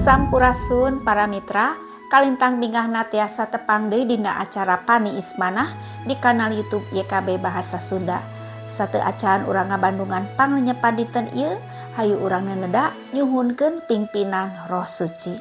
Sampurasun para mitra, kalintang bingahna tiasa tepang deui dina acara Pani Ismanah di kanal YouTube YKB Bahasa Sunda. Satu acaan urang ngabandungan pangnyepan dinten ieu, hayu urang neneda nyuhunkeun pimpinan Roh Suci.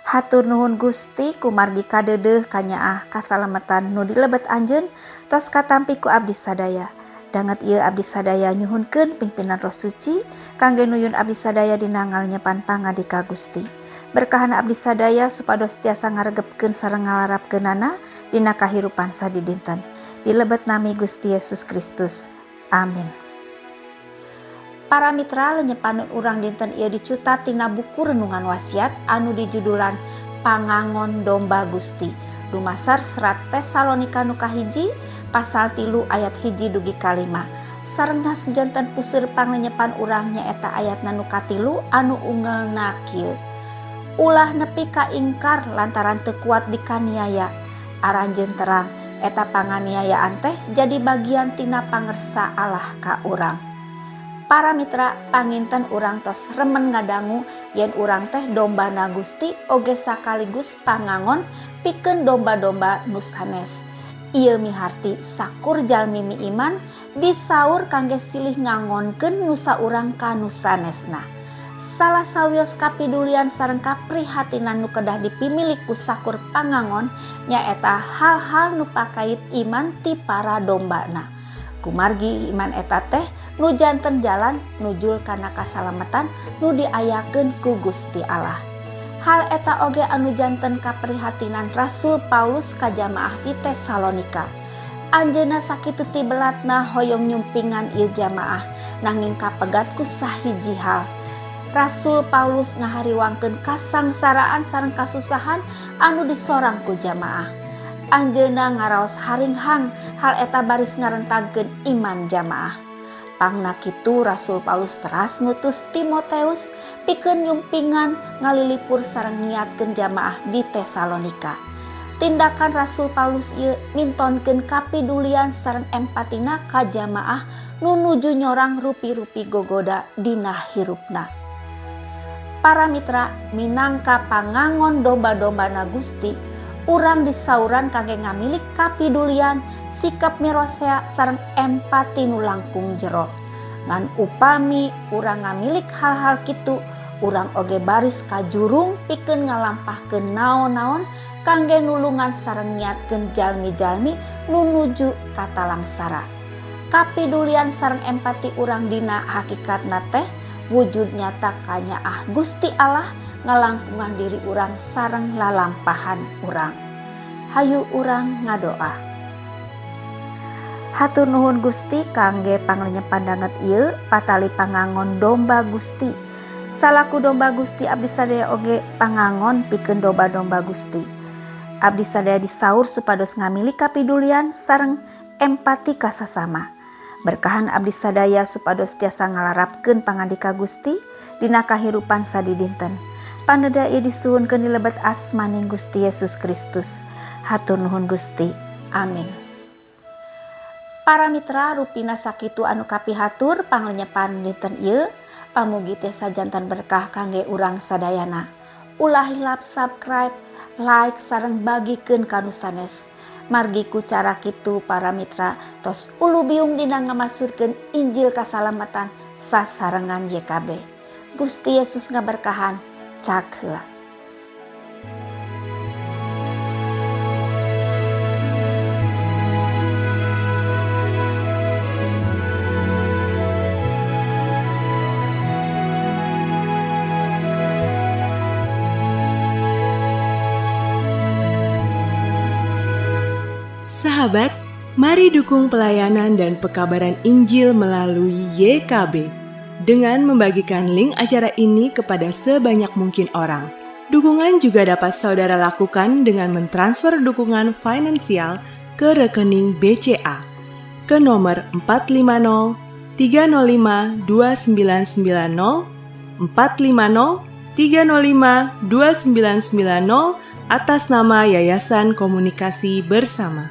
Hatur nuhun Gusti kumargi kadeudeuh kanyaah kasalametan nu dilebet anjeun tos katampi ku abdi sadaya. Danget ieu abdi sadaya nyuhunkeun pimpinan Roh Suci kangge nuyun abdi sadaya dina ngalenyepan pangadika Gusti. Berkahan abdi sadaya supados tiasa ngaregepkeun sareng ngalarapkeunana dina kahirupan sadidinten. Dilebet nami Gusti Yesus Kristus. Amin. Para mitra, lenyepaneun urang dinten ieu dicutat tina buku renungan wasiat anu dijudulan Pangangon Domba Gusti. Dumasar serat Tesalonika nu kahiji pasal 3 ayat 1 dugi 5. Sarengna sujanten puseur panglenyepan urang nyaeta ayatna nu katilu anu ungelna kieu. Ulah nepi ka ingkar lantaran teu kuat dikaniaya. Aranjeun terang eta panganiayaan teh jadi bagian tina pangersa Allah ka urang. Para mitra, panginten urang tos remen ngadangu yen urang teh dombana Gusti oge sakaligus pangangon pikeun domba-domba nu sanes. Ieu miharti sakur jalmi mi iman disaur kangge silih ngangonkeun nu saurang ka nu sanesna. Salah sawios kapidulian sareng kaprihatinan nu kedah dipimilik ku sakur pangangon nyaeta hal-hal nu pakait iman ti para dombana. Kumargi iman eta teh nu janten jalan nujul kana kasalametan nu diayakeun ku Gusti Allah. Hal eta oge anu janten kaprihatinan Rasul Paulus ka jamaah di Tesalonika. Anjeunna sakitu ti belatna hoyong nyumpingan ieu jamaah nanging kapegat ku sahiji hal. Rasul Paulus ngahariwangkeun kasangsaraan sareng kasusahan anu disorang ku jamaah. Anjeunna ngaraos haringhang hal eta baris ngarentagkeun iman jamaah. Pangna kitu Rasul Paulus teras ngutus Timoteus pikeun nyumpingan ngalilipur sareng ngiatkeun jamaah di Tesalonika. Tindakan Rasul Paulus ieu mintonkeun kapidulian sareng empatina ka jamaah nu nuju nyorang rupi-rupi gogoda dina hirupna. Para mitra, minangka pangangon domba-dombana Gusti, urang disauran kangge ngamilik kapidulian, sikap mirosea sareng empati nu langkung jero. Ngan upami urang ngamilik hal-hal kitu, urang oge baris kajurung pikeun ngalampahkeun naon-naon kangge nulungan sareng nyiatkeun jalmi-jalmi nu nuju ka talangsara. Kapidulian sareng empati urang dina hakikatna teh wujud nyata kanyaah Gusti Allah ngalangkungan diri urang sareng lalampahan urang. Hayu urang ngadoa. Hatur nuhun Gusti kangge panglenyepan danget ieu patali pangangon domba Gusti. Salaku domba Gusti abdi sadaya oge pangangon pikeun domba-domba Gusti. Abdi sadaya disaur supados ngamili kapidulian sareng empati ka sasama. Berkahan abdi sadaya supados tiasa ngalarapkeun pangandika Gusti dina kahirupan sadidinten. Paneda ieu disuhunkeun dilebet asmaning Gusti Yesus Kristus. Hatur nuhun Gusti. Amin. Para mitra, rupina sakitu anu kapihatur panglenyepan dinten ieu, pamugi tiasa janten berkah kangge urang sadayana. Ulah hilap subscribe, like sareng bagikeun ka nu sanes. Margi ku cara kitu para mitra tos ulu biung dina ngamasurkeun Injil kasalamatan sasarengan YKB. Gusti Yesus ngaberkahan. Cak heula. Sahabat, mari dukung pelayanan dan pekabaran Injil melalui YKB dengan membagikan link acara ini kepada sebanyak mungkin orang. Dukungan juga dapat saudara lakukan dengan mentransfer dukungan finansial ke rekening BCA ke nomor 450 305 2990 450 305 2990 atas nama Yayasan Komunikasi Bersama.